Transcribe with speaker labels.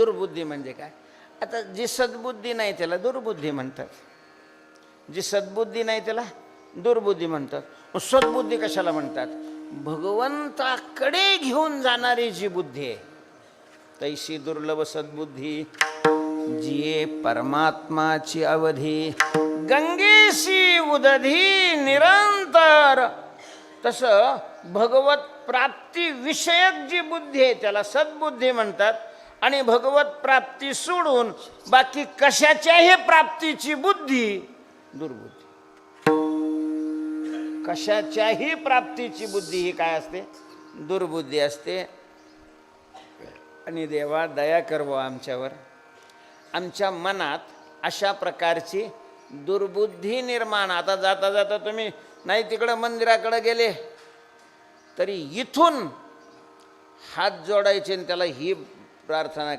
Speaker 1: दुर्बुद्धी म्हणजे काय? आता जी सद्बुद्धी नाही त्याला दुर्बुद्धी म्हणतात, जी सद्बुद्धी नाही त्याला दुर्बुद्धी म्हणतात. मग सद्बुद्धी कशाला म्हणतात? भगवंताकडे घेऊन जाणारी जी बुद्धी आहे तैशी दुर्लभ सद्बुद्धी जिये परमात्माची अवधी गंगेशी उदधी निरंतर. तसं भगवत प्राप्ती विषयक जी बुद्धी आहे त्याला सद्बुद्धी म्हणतात. आणि भगवत प्राप्ती सोडून बाकी कशाच्याही प्राप्तीची बुद्धी दुर्बुद्धी. कशाच्याही प्राप्तीची बुद्धी ही काय असते? दुर्बुद्धी असते. आणि देवा दया करवो आमच्यावर. आमच्या मनात अशा प्रकारची दुर्बुद्धी निर्माण. आता जाता जाता तुम्ही नाही तिकडं मंदिराकडे गेले तरी इथून हात जोडायचे आणि त्याला ही प्रार्थना